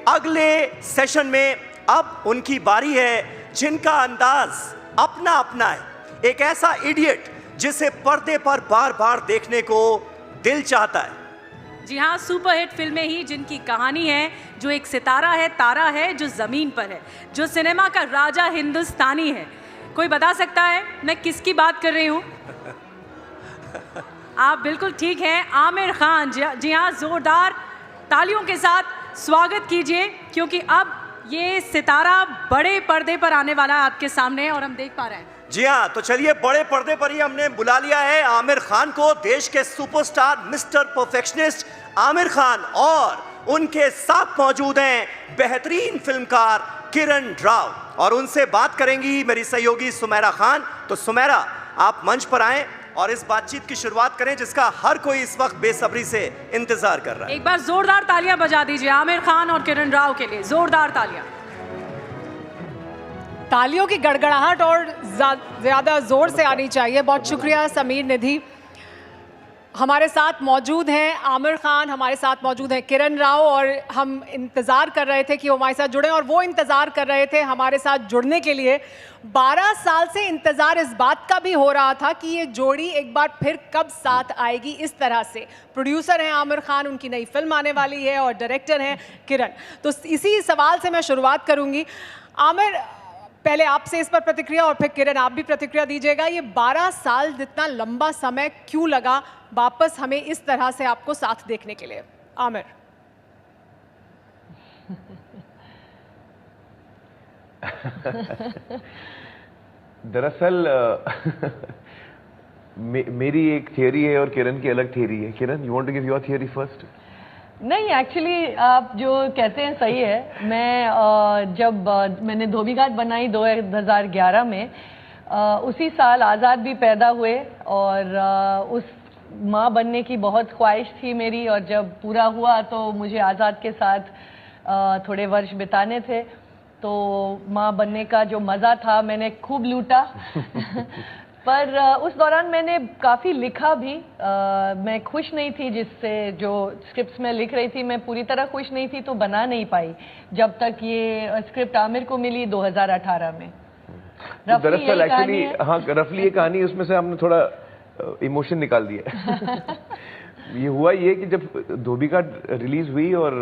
अगले सेशन में अब उनकी बारी है जिनका अंदाज अपना अपना है, एक ऐसा इडियट जिसे पर्दे पर बार बार देखने को दिल चाहता है। जी हाँ, सुपरहिट फिल्में ही जिनकी कहानी है, जो एक सितारा है, तारा है जो ज़मीन पर है, जो सिनेमा का राजा हिंदुस्तानी है। कोई बता सकता है मैं किसकी बात कर रही हूँ? आप बिल्कुल ठीक हैं, आमिर खान। जी हाँ, ज़ोरदार तालियों के साथ स्वागत कीजिए, क्योंकि अब ये सितारा बड़े पर्दे पर आने वाला है आपके सामने और हम देख पा रहे हैं। जी हाँ, तो चलिए बड़े पर्दे पर ही हमने बुला लिया है आमिर खान को, देश के superstar mister perfectionist Aamir Khan, और उनके साथ मौजूद हैं बेहतरीन फिल्मकार किरण राव, और उनसे बात करेंगी मेरी सहयोगी सुमेरा खान। तो सुमेरा, आप मंच पर आएं और इस बातचीत की शुरुआत करें जिसका हर कोई इस वक्त बेसब्री से इंतजार कर रहा है। एक बार जोरदार तालियां बजा दीजिए आमिर खान और किरण राव के लिए, जोरदार तालियां। तालियों की गड़गड़ाहट और ज़्यादा ज़ोर से आनी चाहिए। बहुत शुक्रिया समीर निधि। हमारे साथ मौजूद हैं आमिर खान, हमारे साथ मौजूद हैं किरण राव, और हम इंतज़ार कर रहे थे कि वो हमारे साथ जुड़ें, और वो इंतज़ार कर रहे थे हमारे साथ जुड़ने के लिए। 12 साल से इंतज़ार इस बात का भी हो रहा था कि ये जोड़ी एक बार फिर कब साथ आएगी इस तरह से। प्रोड्यूसर हैं आमिर खान, उनकी नई फिल्म आने वाली है, और डायरेक्टर हैं किरण। तो इसी सवाल से मैं शुरुआत करूँगी। आमिर, पहले आपसे इस पर प्रतिक्रिया, और फिर किरण आप भी प्रतिक्रिया दीजिएगा। ये 12 साल जितना लंबा समय क्यों लगा वापस हमें इस तरह से आपको साथ देखने के लिए? आमिर। दरअसल मेरी एक थियरी है और किरण की अलग थियरी है। Kiran, you want to give your theory first? नहीं, एक्चुअली आप जो कहते हैं सही है। मैं जब मैंने धोबी घाट बनाई 2011 में, उसी साल आज़ाद भी पैदा हुए, और उस माँ बनने की बहुत ख्वाहिश थी मेरी, और जब पूरा हुआ तो मुझे आज़ाद के साथ थोड़े वर्ष बिताने थे। तो माँ बनने का जो मज़ा था मैंने खूब लूटा। पर उस दौरान मैंने काफ़ी लिखा भी। मैं खुश नहीं थी जिससे, जो स्क्रिप्ट्स में लिख रही थी मैं पूरी तरह खुश नहीं थी, तो बना नहीं पाई जब तक ये स्क्रिप्ट आमिर को मिली 2018 में। दरअसल एक्चुअली हाँ, रफली ये कहानी, उसमें से हमने थोड़ा इमोशन निकाल दिया। ये हुआ ये कि जब धोबी घाट रिलीज हुई और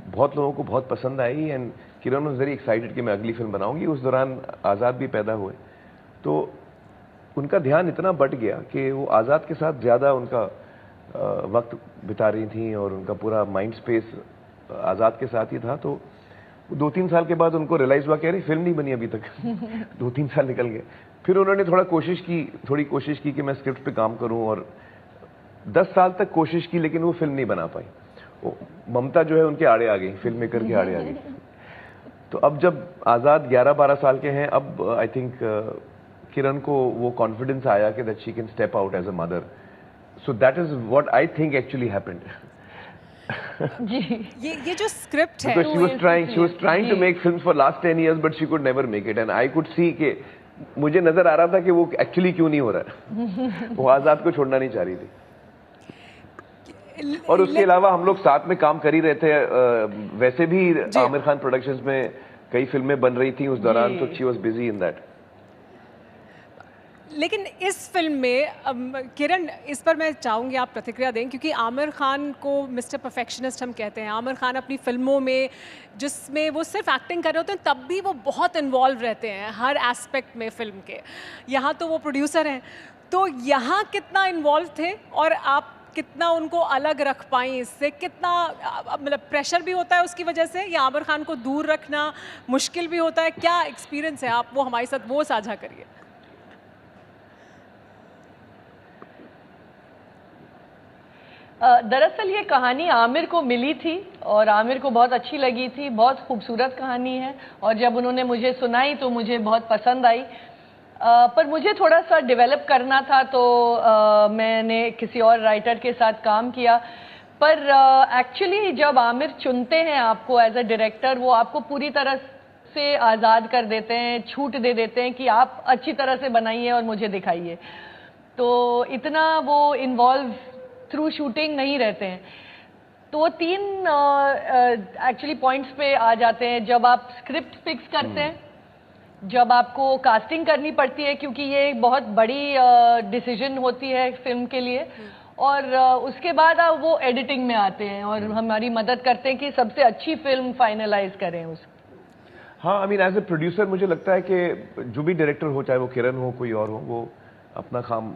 बहुत लोगों को बहुत पसंद आई, and Kiran was very excited कि मैं अगली फिल्म बनाऊंगी। उस दौरान आज़ाद भी पैदा हुए, तो उनका ध्यान इतना बढ़ गया कि वो आज़ाद के साथ ज़्यादा उनका वक्त बिता रही थी, और उनका पूरा माइंड स्पेस आज़ाद के साथ ही था। तो 2-3 साल के बाद उनको रियलाइज़ हुआ, कह रही फिल्म नहीं बनी अभी तक। 2-3 साल निकल गए। फिर उन्होंने थोड़ी कोशिश की कि मैं स्क्रिप्ट पे काम करूं, और 10 साल तक कोशिश की, लेकिन वो फिल्म नहीं बना पाई। वो ममता जो है उनके आड़े आ गई, फिल्म मेकर के आड़े आ गई। तो अब जब आज़ाद 11-12 साल के हैं, अब आई थिंक किरण को वो कॉन्फिडेंस आया कि that she can step out as a mother. So that is what I think actually happened. जी, ये जो स्क्रिप्ट है, because she was trying to make films for last 10 years but she could never make it, and I could see कि मुझे नजर आ रहा था कि वो एक्चुअली क्यों नहीं हो रहा। वो आज़ाद को छोड़ना नहीं चाह रही थी। और उसके अलावा हम लोग साथ में काम कर ही रहे थे। वैसे भी आमिर खान प्रोडक्शंस में कई फिल्में बन रही थी उस दौरान, तो she was busy in that. लेकिन इस फिल्म में किरण, इस पर मैं चाहूँगी आप प्रतिक्रिया दें, क्योंकि आमिर खान को मिस्टर परफेक्शनिस्ट हम कहते हैं। आमिर खान अपनी फिल्मों में, जिसमें वो सिर्फ एक्टिंग कर रहे होते हैं, तब भी वो बहुत इन्वॉल्व रहते हैं हर एस्पेक्ट में फिल्म के। यहाँ तो वो प्रोड्यूसर हैं, तो यहाँ कितना इन्वॉल्व थे, और आप कितना उनको अलग रख पाई इससे? कितना मतलब प्रेशर भी होता है उसकी वजह से, या आमिर खान को दूर रखना मुश्किल भी होता है? क्या एक्सपीरियंस है, आप वो हमारे साथ वो साझा करिए। दरअसल ये कहानी आमिर को मिली थी और आमिर को बहुत अच्छी लगी थी। बहुत खूबसूरत कहानी है, और जब उन्होंने मुझे सुनाई तो मुझे बहुत पसंद आई। पर मुझे थोड़ा सा डेवलप करना था, तो मैंने किसी और राइटर के साथ काम किया। पर एक्चुअली जब आमिर चुनते हैं आपको एज अ डायरेक्टर, वो आपको पूरी तरह से आज़ाद कर देते हैं, छूट दे देते हैं कि आप अच्छी तरह से बनाइए और मुझे दिखाइए। तो इतना वो इन्वॉल्व थ्रू शूटिंग नहीं रहते हैं। तो 3 एक्चुअली पॉइंट्स पे आ जाते हैं। जब आप स्क्रिप्ट फिक्स करते हैं, जब आपको कास्टिंग करनी पड़ती है, क्योंकि ये एक बहुत बड़ी डिसीजन होती है फिल्म के लिए, और उसके बाद आप वो एडिटिंग में आते हैं और हमारी मदद करते हैं कि सबसे अच्छी फिल्म फाइनलाइज करें उसको। हाँ, I mean as a producer मुझे लगता है कि जो भी डायरेक्टर हो, चाहे वो किरण हो कोई और हो, वो अपना काम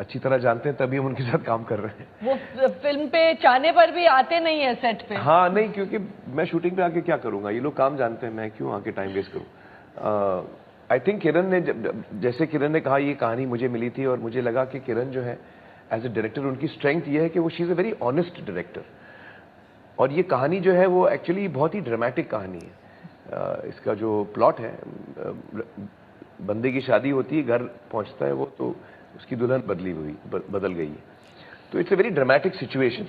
अच्छी तरह जानते हैं, तभी हम उनके साथ काम कर रहे हैं। वो फिल्म पे चाहने पर भी आते नहीं है सेट पे। हाँ नहीं, क्योंकि मैं शूटिंग पे आके क्या करूंगा, ये लोग काम जानते हैं, मैं क्यों आके टाइम वेस्ट करूं। आई थिंक किरण ने, जैसे किरण ने कहा, ये कहानी मुझे मिली थी और मुझे लगा कि किरण जो है एज ए डायरेक्टर, उनकी स्ट्रेंथ ये है कि वो she is a very honest director, और ये कहानी जो है वो एक्चुअली बहुत ही ड्रामेटिक कहानी है। इसका जो प्लॉट है, बंदे की शादी होती है, घर पहुंचता है वो, तो उसकी दुल्हन बदल गई है, तो it's a very dramatic situation,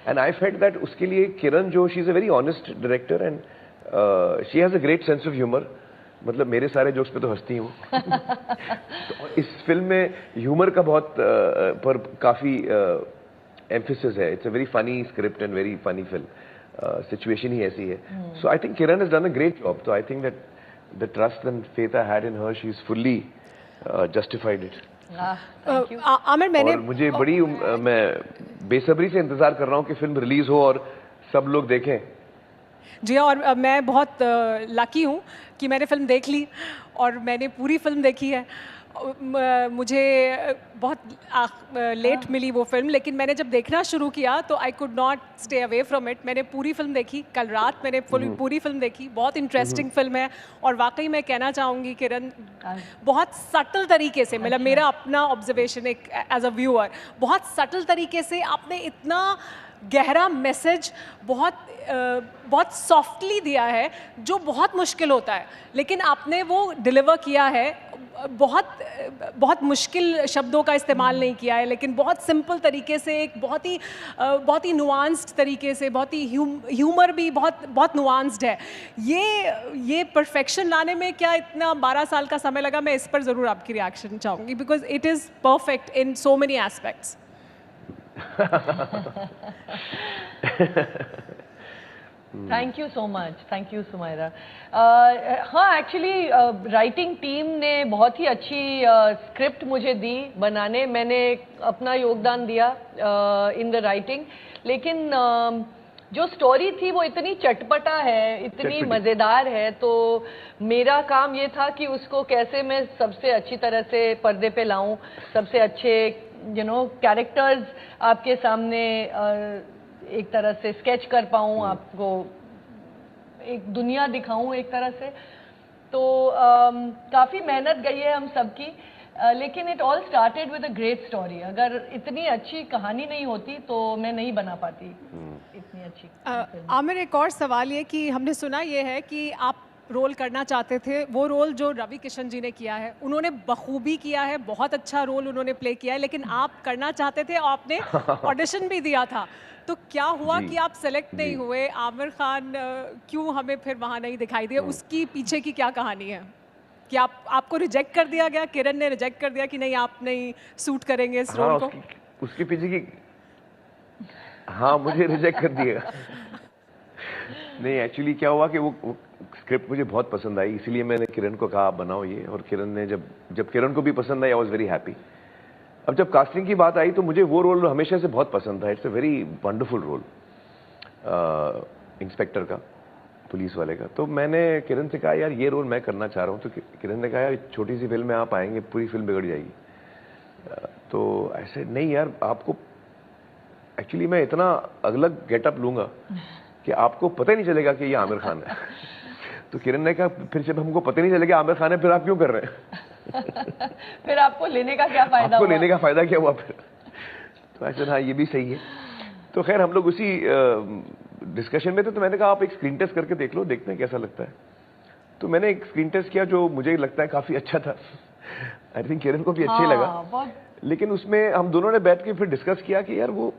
and I felt that उसके लिए किरण जो, she is a very honest director and she has a great sense of humour. मतलब मेरे सारे जोक्स पे तो हंसती हूँ। तो इस फिल्म में ह्यूमर का बहुत पर काफ़ी एम्फेसिस है। It's a very funny script and very funny film, situation ही ऐसी है। So I think Kiran has done a great job. तो I think that the trust and faith I had in her, she is fully justified it. Aamir, मैंने और मुझे बड़ी मैं बेसब्री से इंतजार कर रहा हूँ कि फिल्म रिलीज हो और सब लोग देखें। जी हाँ, और मैं बहुत लकी हूँ कि मैंने फिल्म देख ली और मैंने पूरी फिल्म देखी है। मुझे बहुत लेट मिली वो फिल्म, लेकिन मैंने जब देखना शुरू किया तो I could not stay away from it. मैंने पूरी फिल्म देखी, कल रात मैंने पूरी फिल्म देखी। बहुत इंटरेस्टिंग फिल्म है, और वाकई मैं कहना चाहूँगी किरण, बहुत सटल तरीके से, मतलब मेरा अपना ऑब्जर्वेशन एक एज अ व्यूअर, बहुत सटल तरीके से आपने इतना गहरा मैसेज बहुत सॉफ्टली दिया है, जो बहुत मुश्किल होता है, लेकिन आपने वो डिलीवर किया है। बहुत मुश्किल शब्दों का इस्तेमाल नहीं किया है, लेकिन बहुत सिंपल तरीके से, एक बहुत ही नुआंस्ड तरीके से, बहुत ही ह्यूमर भी बहुत नुआंस्ड है। ये परफेक्शन लाने में क्या इतना 12 साल का समय लगा? मैं इस पर ज़रूर आपकी रिएक्शन चाहूँगी, because it is perfect in so many aspects. Thank you so much, thank you Sumaira. हाँ, एक्चुअली राइटिंग टीम ने बहुत ही अच्छी स्क्रिप्ट मुझे दी बनाने। मैंने अपना योगदान दिया इन द राइटिंग, लेकिन जो स्टोरी थी वो इतनी चटपटा है, इतनी मज़ेदार है, तो मेरा काम ये था कि उसको कैसे मैं सबसे अच्छी तरह से पर्दे पे लाऊं, सबसे अच्छे कैरेक्टर्स आपके सामने एक तरह से स्केच कर पाऊँ, आपको एक दुनिया दिखाऊं एक तरह से। तो काफ़ी मेहनत गई है हम सबकी, लेकिन it all started with a great story. अगर इतनी अच्छी कहानी नहीं होती तो मैं नहीं बना पाती इतनी अच्छी। आमिर, एक और सवाल ये कि हमने सुना ये है कि आप रोल करना चाहते थे, वो रोल जो रवि किशन जी ने किया है, उन्होंने बखूबी किया है, बहुत अच्छा रोल उन्होंने प्ले किया है, लेकिन आप करना चाहते थे और आपने ऑडिशन भी दिया था। तो क्या हुआ कि आप सेलेक्ट नहीं हुए? आमिर खान क्यों हमें फिर वहाँ नहीं दिखाई दिए? उसकी पीछे की क्या कहानी है कि आपको रिजेक्ट कर दिया गया? किरण ने रिजेक्ट कर दिया कि नहीं, आप नहीं सूट करेंगे इस रोल को? उसके पीछे की, हाँ, मुझे रिजेक्ट कर दिया। नहीं, एक्चुअली क्या हुआ कि वो स्क्रिप्ट मुझे बहुत पसंद आई, इसीलिए मैंने किरण को कहा आप बनाओ ये, और किरण ने जब किरण को भी पसंद आई, आई वॉज वेरी हैप्पी। अब जब कास्टिंग की बात आई तो मुझे वो रोल हमेशा से बहुत पसंद था। It's a very wonderful role, inspector का, पुलिस वाले का। तो मैंने किरण से कहा यार ये रोल मैं करना चाह रहा हूँ। तो किरण ने कहा यार छोटी सी फिल्म में आप आएंगे, पूरी फिल्म बिगड़ जाएगी। तो ऐसे नहीं यार, आपको एक्चुअली मैं इतना अलग गेटअप लूंगा कि आपको पता ही नहीं चलेगा कि ये आमिर खान है। तो किरण ने कहा फिर जब हमको पता नहीं चलेगा आमिर खान है, फिर आप क्यों कर रहे हैं? फिर आपको लेने का क्या फायदा? आपको लेने का फायदा क्या हुआ फिर? तो ऐसा हाँ, ये भी सही है। तो खैर हम लोग उसी डिस्कशन में थे, तो मैंने कहा आप एक स्क्रीन टेस्ट करके देख लो, देखते हैं कैसा लगता है। तो मैंने एक स्क्रीन टेस्ट किया जो मुझे लगता है काफी अच्छा था। आई थिंक किरण को भी अच्छा ही लगा। लेकिन उसमें हम दोनों ने बैठ के फिर डिस्कस किया कि यार वो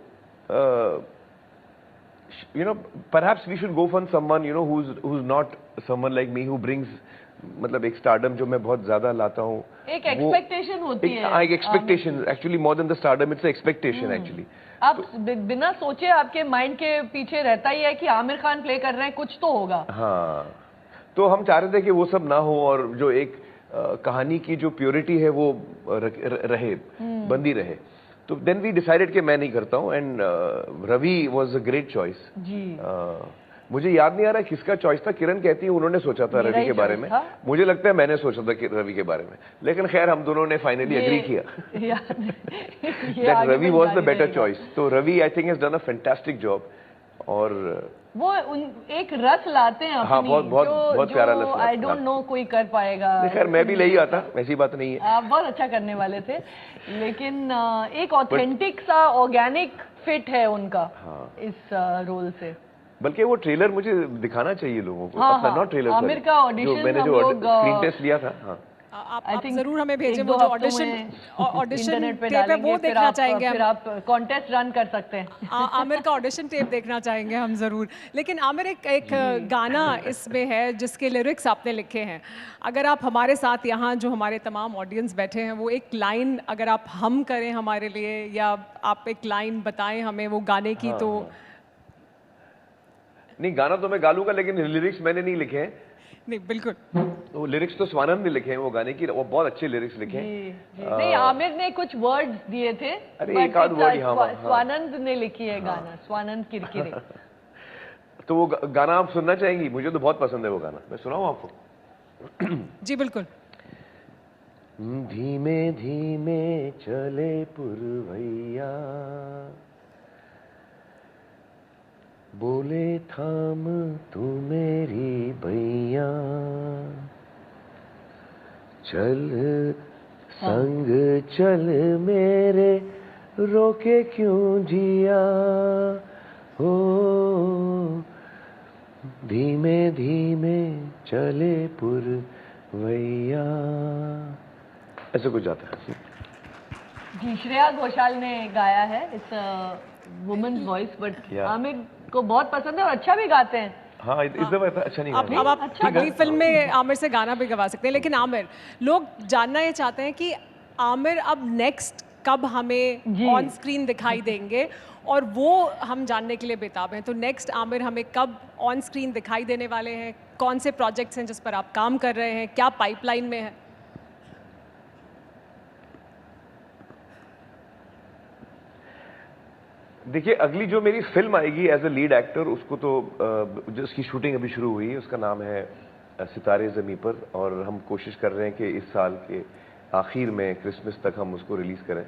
you know, perhaps we should go for someone, you know, who's not someone like me who brings, मतलब एक स्टारडम जो मैं बहुत ज्यादा लाता हूँ, एक एक्सपेक्टेशन होती है, एक expectation, actually more than the stardom it's expectation actually. आप बिना सोचे आपके माइंड के पीछे रहता ही है कि आमिर खान प्ले कर रहे हैं, कुछ तो होगा। हाँ, तो हम चाह रहे थे कि वो सब ना हो और जो एक कहानी की जो प्योरिटी है वो रहे, बंदी रहे। तो देन वी डिसाइडेड कि मैं नहीं करता हूँ, and Ravi was a great choice जी। मुझे याद नहीं आ रहा किसका चॉइस था, किरण कहती है उन्होंने सोचा था रवि के बारे में, मुझे लगता है मैंने सोचा था कि रवि के बारे में, लेकिन खैर हम दोनों ने फाइनली एग्री किया that Ravi was the better choice. तो Ravi I think has done a fantastic job, और वो एक रस लाते हैं अपनी, हाँ, बहुत प्यारा रस लाते हैं। आई डोंट नो कोई कर पाएगा। खैर मैं भी नहीं आता, वैसी बात नहीं है। आप बहुत अच्छा करने वाले थे, लेकिन एक ऑथेंटिक सा ऑर्गेनिक फिट है उनका इस रोल से। बल्कि वो ट्रेलर मुझे दिखाना चाहिए लोगों को, हाँ, नॉट ट्रेलर, आमिर का ऑडिशन मैंने जो स्क्रीन टेस्ट लिया था। हाँ, आप जरूर हमें भेजें वो जो ऑडिशन टेप है, वो देखना चाहेंगे। फिर आप कॉन्टेस्ट रन कर सकते हैं। आमिर का ऑडिशन टेप देखना चाहेंगे हम जरूर। लेकिन आमिर एक गाना इसमें है जिसके लिरिक्स आपने लिखे हैं, अगर आप हमारे साथ यहाँ जो हमारे तमाम ऑडियंस बैठे हैं, वो एक लाइन अगर आप हम करें हमारे लिए, या आप एक लाइन बताएं हमें वो गाने की। हाँ, तो नहीं, गाना तो मैं गा लूंगा, लेकिन लिरिक्स मैंने नहीं लिखे हैं। नहीं, बिल्कुल, वो लिरिक्स तो स्वानंद ने लिखे हैं वो गाने की, वो बहुत अच्छे लिरिक्स लिखे हैं। नहीं, आमिर ने कुछ वर्ड्स दिए थे, अरे एक आध वर्ड, हाँ, स्वानंद ने लिखी है गाना, स्वानंद किरकिरे। तो वो गाना आप सुनना चाहेंगी? मुझे तो बहुत पसंद है वो गाना, मैं सुनाऊं आपको? जी बिल्कुल। धीमे धीमे चले पुरवैया, बोले थाम तू मेरी भैया, चल संग चल मेरे, रोके क्यों जिया हो, धीमे धीमे चले पुरवैया, ऐसे कुछ जाता है जी। श्रेया घोषाल ने गाया है, it's women's voice, but Aamir को बहुत पसंद है और अच्छा भी गाते हैं। हाँ, इस दफा अच्छा नहीं गाया। अब आप अगली फिल्म में आमिर से गाना भी गवा सकते हैं, लेकिन आमिर, लोग जानना ये चाहते हैं कि आमिर अब नेक्स्ट कब हमें ऑन स्क्रीन दिखाई देंगे, और वो हम जानने के लिए बेताब हैं। तो नेक्स्ट आमिर हमें कब ऑन स्क्रीन दिखाई देने वाले हैं, कौन से प्रोजेक्ट्स हैं जिस पर आप काम कर रहे हैं, क्या पाइपलाइन में है? देखिए, अगली जो मेरी फिल्म आएगी एज अ लीड एक्टर, उसको तो जिसकी शूटिंग अभी शुरू हुई है, उसका नाम है सितारे ज़मीं पर, और हम कोशिश कर रहे हैं कि इस साल के आखिर में क्रिसमस तक हम उसको रिलीज़ करें।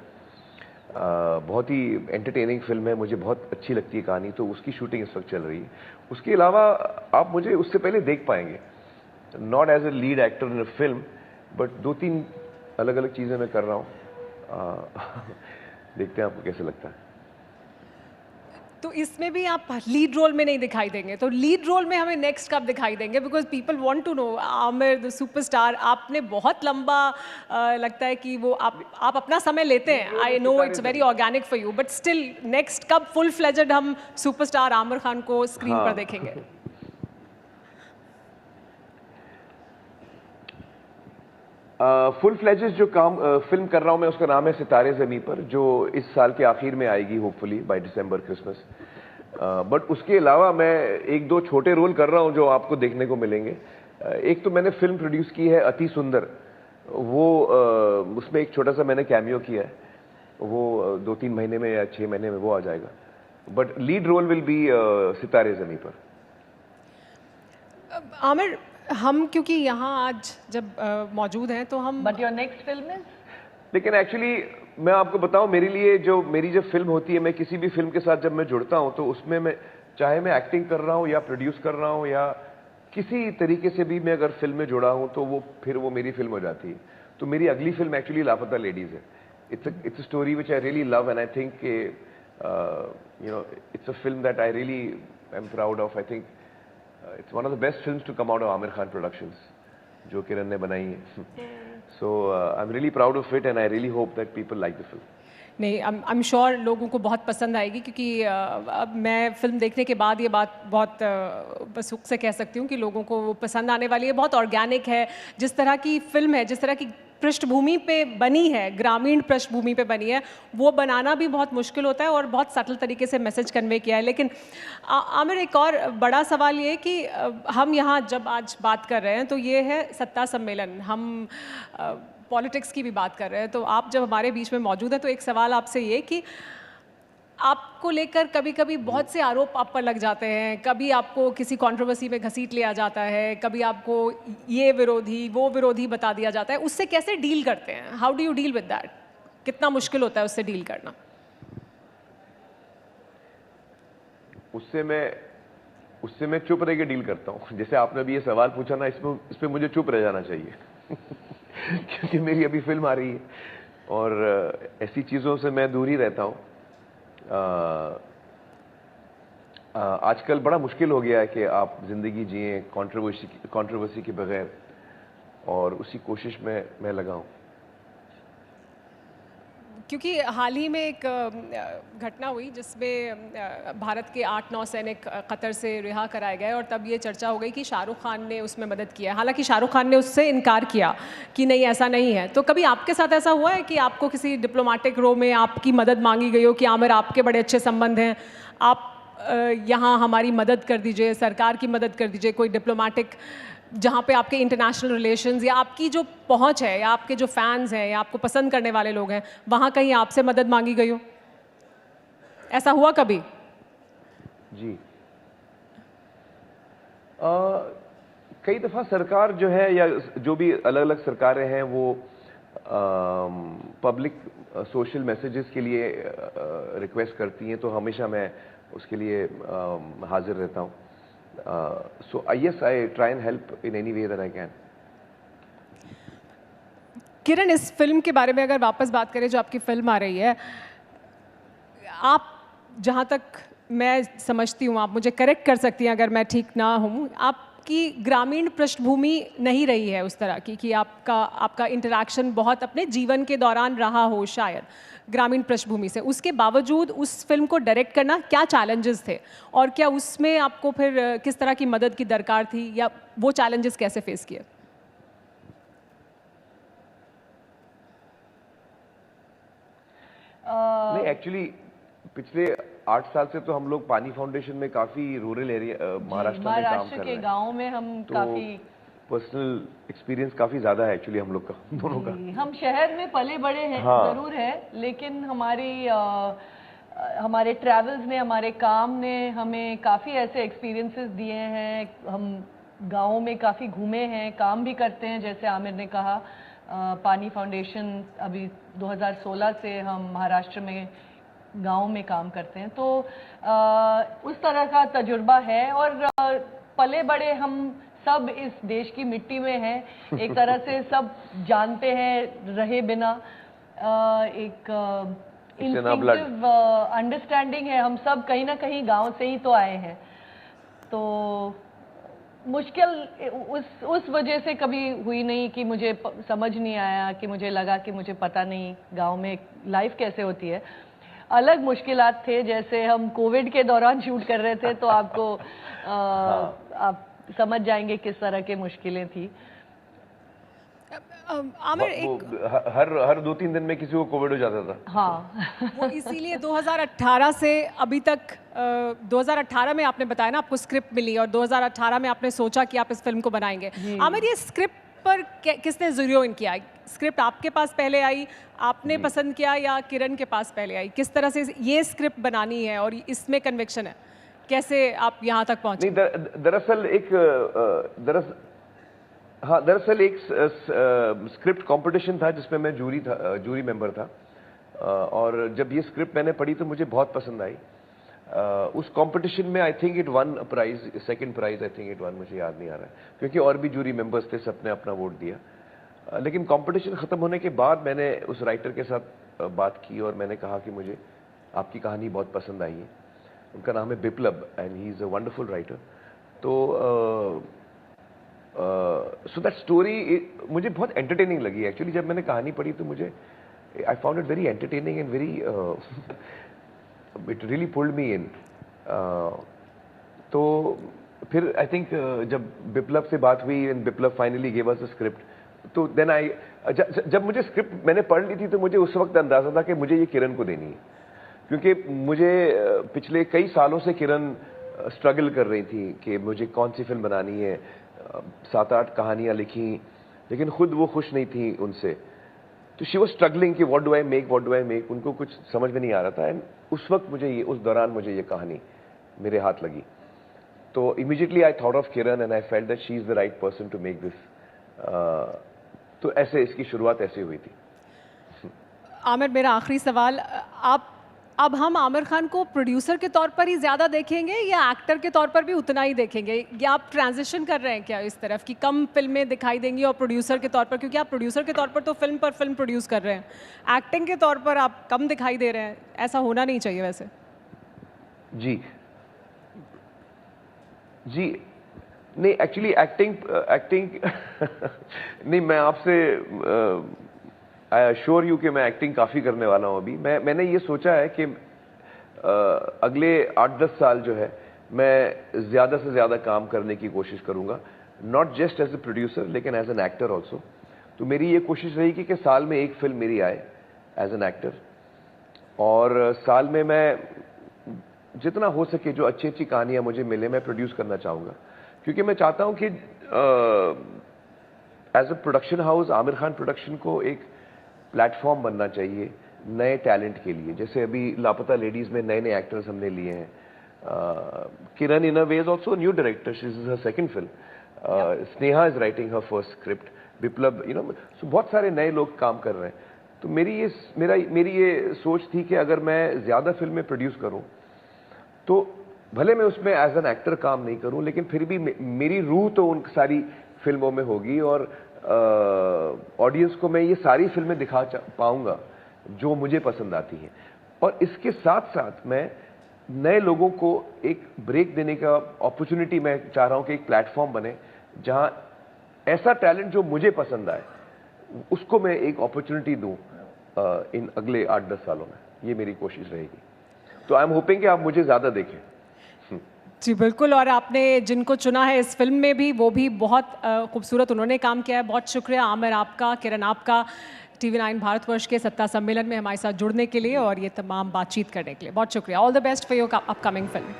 बहुत ही एंटरटेनिंग फिल्म है, मुझे बहुत अच्छी लगती है कहानी, तो उसकी शूटिंग इस वक्त चल रही है। उसके अलावा आप मुझे उससे पहले देख पाएंगे, not as a lead actor in a film, but 2-3 अलग अलग चीज़ें मैं कर रहा हूँ। देखते हैं आपको कैसे लगता है। तो इसमें भी आप लीड रोल में नहीं दिखाई देंगे, तो लीड रोल में हमें नेक्स्ट कब दिखाई देंगे? Because people want to know, Aamir the superstar, आपने बहुत लंबा लगता है कि वो आप अपना समय लेते हैं, I know it's very organic for you, but still next कब फुल फ्लेजेड हम सुपरस्टार आमिर खान को स्क्रीन पर देखेंगे? फुल फ्लेजेस जो काम फिल्म कर रहा हूं मैं, उसका नाम है सितारे ज़मीं पर, जो इस साल के आखिर में आएगी, hopefully by December, Christmas. But उसके अलावा मैं 1-2 छोटे रोल कर रहा हूं जो आपको देखने को मिलेंगे। एक तो मैंने फिल्म प्रोड्यूस की है अति सुंदर, वो उसमें एक छोटा सा मैंने कैमियो किया है, वो 2-3 महीने में या 6 महीने में वो आ जाएगा। But lead role will be Sitaare Zameen पर। आमिर, हम क्योंकि यहाँ आज जब मौजूद हैं तो हम, but your next film is, लेकिन एक्चुअली मैं आपको बताऊं, मेरे लिए जो मेरी जब फिल्म होती है, मैं किसी भी फिल्म के साथ जब मैं जुड़ता हूं, तो उसमें मैं, चाहे मैं एक्टिंग कर रहा हूं या प्रोड्यूस कर रहा हूं या किसी तरीके से भी मैं अगर फिल्म में जुड़ा हूं, तो वो फिर वो मेरी फिल्म हो जाती है। तो मेरी अगली फिल्म एक्चुअली लापता लेडीज है। It's a story which I really love, and I think you know it's a film that I really am proud of. I think it's one of the best films to come out of Amir Khan Productions, जो किरण ने बनाई है। So I'm really proud of it, and I really hope that people like the film. नहीं, I am sure लोगों को बहुत पसंद आएगी, क्योंकि अब मैं फिल्म देखने के बाद ये बात बहुत सुख से कह सकती हूँ कि लोगों को वो पसंद आने वाली है। बहुत ऑर्गेनिक है, जिस तरह की फिल्म है, जिस तरह की पृष्ठभूमि पे बनी है, ग्रामीण पृष्ठभूमि पे बनी है, वो बनाना भी बहुत मुश्किल होता है और बहुत सटल तरीके से मैसेज कन्वे किया है। लेकिन आमिर, एक और बड़ा सवाल ये है कि हम यहाँ जब आज बात कर रहे हैं तो ये है सत्ता सम्मेलन, हम पॉलिटिक्स की भी बात कर रहे हैं, तो आप जब हमारे बीच में मौजूद हैं तो एक सवाल आपसे ये कि आपको लेकर कभी कभी बहुत से आरोप आप पर लग जाते हैं, कभी आपको किसी कंट्रोवर्सी में घसीट लिया जाता है, कभी आपको ये विरोधी वो विरोधी बता दिया जाता है, उससे कैसे डील करते हैं? How do you deal with that? कितना मुश्किल होता है उससे डील करना? उससे मैं चुप रह के डील करता हूँ। जैसे आपने अभी ये सवाल पूछा ना, इस पे मुझे चुप रह जाना चाहिए क्योंकि मेरी अभी फिल्म आ रही है और ऐसी चीज़ों से मैं दूर ही रहता हूँ। आजकल बड़ा मुश्किल हो गया है कि आप जिंदगी जिए कंट्रोवर्सी के बगैर, और उसी कोशिश में मैं लगा हूँ। क्योंकि हाल ही में एक घटना हुई जिसमें भारत के 8-9 सैनिक कतर से रिहा कराए गए, और तब ये चर्चा हो गई कि शाहरुख खान ने उसमें मदद किया। हालांकि शाहरुख खान ने उससे इनकार किया कि नहीं, ऐसा नहीं है। तो कभी आपके साथ ऐसा हुआ है कि आपको किसी डिप्लोमेटिक रो में आपकी मदद मांगी गई हो कि आमिर, आपके बड़े अच्छे संबंध हैं, आप यहाँ हमारी मदद कर दीजिए, सरकार की मदद कर दीजिए, कोई डिप्लोमेटिक जहाँ पे आपके इंटरनेशनल रिलेशंस या आपकी जो पहुँच है या आपके जो फैंस हैं या आपको पसंद करने वाले लोग हैं, वहाँ कहीं आपसे मदद मांगी गई हो? ऐसा हुआ कभी? जी, कई दफ़ा सरकार जो है या जो भी अलग अलग सरकारें हैं वो पब्लिक सोशल मैसेजेस के लिए रिक्वेस्ट करती हैं, तो हमेशा मैं उसके लिए हाजिर रहता हूँ। So yes, I try and help in any way that I can. किरण, इस फिल्म के बारे में अगर वापस बात करें, जो आपकी फिल्म आ रही है, आप जहाँ तक मैं समझती हूँ, आप मुझे करेक्ट कर सकती हैं अगर मैं ठीक ना हूँ, आपकी ग्रामीण पृष्ठभूमि नहीं रही है उस तरह की कि आपका इंटरेक्शन बहुत अपने जीवन के दौरान रहा हो शायद ग्रामीण पृष्ठभूमि से। उसके बावजूद उस फिल्म को डायरेक्ट करना क्या चैलेंजेस थे, और क्या उसमें आपको फिर किस तरह की मदद की दरकार थी, या वो चैलेंजेस कैसे फेस किए? नहीं, एक्चुअली पिछले 8 साल से तो हम लोग पानी फाउंडेशन में काफी रूरल एरिया महाराष्ट्र में काम कर रहे हैं। गाँव में हम तो काफी पर्सनल एक्सपीरियंस काफी ज्यादा है एक्चुअली हम लोग का, दोनों का। हम शहर में पले बड़े हैं, हाँ। जरूर है, लेकिन हमारे ट्रैवल्स ने, हमारे काम ने हमें काफ़ी ऐसे एक्सपीरियंसेस दिए हैं। हम गाँव में काफ़ी घूमे हैं, काम भी करते हैं, जैसे आमिर ने कहा। पानी फाउंडेशन अभी 2016 से हम महाराष्ट्र में गाँव में काम करते हैं, तो उस तरह का तजुर्बा है। और पले बड़े हम सब इस देश की मिट्टी में हैं, एक तरह से सब जानते हैं रहे बिना। एक इंस्टिंक्टिव अंडरस्टैंडिंग है, हम सब कहीं ना कहीं गांव से ही तो आए हैं। तो मुश्किल उस वजह से कभी हुई नहीं कि मुझे समझ नहीं आया, कि मुझे लगा कि मुझे पता नहीं गांव में लाइफ कैसे होती है। अलग मुश्किलात थे, जैसे हम कोविड के दौरान शूट कर रहे थे, तो आपको आप समझ जाएंगे किस तरह के मुश्किलें थी। आमिर, हर 2-3 दिन में किसी को कोविड हो जाता था। हाँ वो इसीलिए 2018 से अभी तक 2018 में आपने बताया ना आपको स्क्रिप्ट मिली, और 2018 में आपने सोचा कि आप इस फिल्म को बनाएंगे। आमिर, ये स्क्रिप्ट पर किसने ज़ीरो इन किया? स्क्रिप्ट आपके पास पहले आई, आपने पसंद किया, या किरण के पास पहले आई? किस तरह से ये स्क्रिप्ट बनानी है और इसमें कन्विक्शन है, कैसे आप यहाँ तक पहुँचे? नहीं, दरअसल एक स्क्रिप्ट कंपटीशन था जिसमें मैं जूरी मेंबर था, और जब ये स्क्रिप्ट मैंने पढ़ी तो मुझे बहुत पसंद आई। उस कंपटीशन में I think it won prize, second prize I think it won, मुझे याद नहीं आ रहा है, क्योंकि और भी जूरी मेंबर्स थे, सबने अपना वोट दिया। लेकिन कंपटीशन ख़त्म होने के बाद मैंने उस राइटर के साथ बात की और मैंने कहा कि मुझे आपकी कहानी बहुत पसंद आई है। उनका नाम है Biplab and he is a wonderful writer. तो सो दैट स्टोरी मुझे बहुत एंटरटेनिंग लगी एक्चुअली। जब मैंने कहानी पढ़ी तो मुझे I found it very entertaining and very it really pulled me in. तो फिर आई थिंक जब बिप्लब से बात हुई and Biplab finally gave us a script, तो देन आई जब मुझे स्क्रिप्ट मैंने पढ़ ली थी तो मुझे उस वक्त अंदाजा था कि मुझे ये किरण को देनी है, क्योंकि मुझे पिछले कई सालों से किरण स्ट्रगल कर रही थी कि मुझे कौन सी फिल्म बनानी है, 7-8 कहानियां लिखी लेकिन खुद वो खुश नहीं थी उनसे, तो शी वॉज स्ट्रगलिंग कि व्हाट डू आई मेक, उनको कुछ समझ में नहीं आ रहा था। एंड उस वक्त उस दौरान मुझे ये कहानी मेरे हाथ लगी, तो immediately I thought of Kiran and I felt that she is the right person to make this. तो ऐसे इसकी शुरुआत ऐसे हुई थी। आमिर, मेरा आखिरी सवाल, अब हम आमिर खान को प्रोड्यूसर के तौर पर ही ज़्यादा देखेंगे या एक्टर के तौर पर भी उतना ही देखेंगे, या आप ट्रांजिशन कर रहे हैं क्या इस तरफ कि कम फिल्में दिखाई देंगी और प्रोड्यूसर के तौर पर, क्योंकि आप प्रोड्यूसर के तौर पर तो फिल्म पर फिल्म प्रोड्यूस कर रहे हैं, एक्टिंग के तौर पर आप कम दिखाई दे रहे हैं, ऐसा होना नहीं चाहिए वैसे? जी नहीं, एक्चुअली एक्टिंग नहीं, मैं आपसे आई अश्योर यू कि मैं एक्टिंग काफ़ी करने वाला हूँ अभी। मैंने ये सोचा है कि अगले 8-10 साल जो है मैं ज़्यादा से ज़्यादा काम करने की कोशिश करूँगा, not just as a producer लेकिन एज एन एक्टर ऑल्सो। तो मेरी ये कोशिश रहेगी कि साल में एक फिल्म मेरी आए एज एन एक्टर, और साल में मैं जितना हो सके जो अच्छी अच्छी कहानियाँ मुझे मिले मैं प्रोड्यूस करना चाहूँगा, क्योंकि मैं चाहता हूँ कि as a production house Aamir Khan production को एक प्लेटफॉर्म बनना चाहिए नए टैलेंट के लिए। जैसे अभी लापता लेडीज़ में नए नए एक्टर्स हमने लिए हैं, Kiran in a way is also new director, she is her second film, Sneha is writing her first script, Biplab, so बहुत सारे नए लोग काम कर रहे हैं। तो मेरी ये सोच थी कि अगर मैं ज़्यादा फिल्में प्रोड्यूस करूँ तो भले मैं उसमें एज एन एक्टर काम नहीं करूं, लेकिन फिर भी मेरी रूह तो उन सारी फिल्मों में होगी, और ऑडियंस को मैं ये सारी फिल्में दिखा पाऊंगा जो मुझे पसंद आती हैं। और इसके साथ साथ मैं नए लोगों को एक ब्रेक देने का अपॉर्चुनिटी मैं चाह रहा हूं कि एक प्लेटफॉर्म बने जहां ऐसा टैलेंट जो मुझे पसंद आए उसको मैं एक अपॉर्चुनिटी दूं इन अगले 8-10 सालों में। ये मेरी कोशिश रहेगी। तो आई एम होपिंग कि आप मुझे ज़्यादा देखें। जी बिल्कुल, और आपने जिनको चुना है इस फिल्म में भी, वो भी बहुत खूबसूरत उन्होंने काम किया है। बहुत शुक्रिया आमिर आपका, किरण आपका, TV9 भारतवर्ष के सत्ता सम्मेलन में हमारे साथ जुड़ने के लिए और ये तमाम बातचीत करने के लिए बहुत शुक्रिया। All the best for your upcoming film.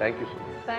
Thank you so much.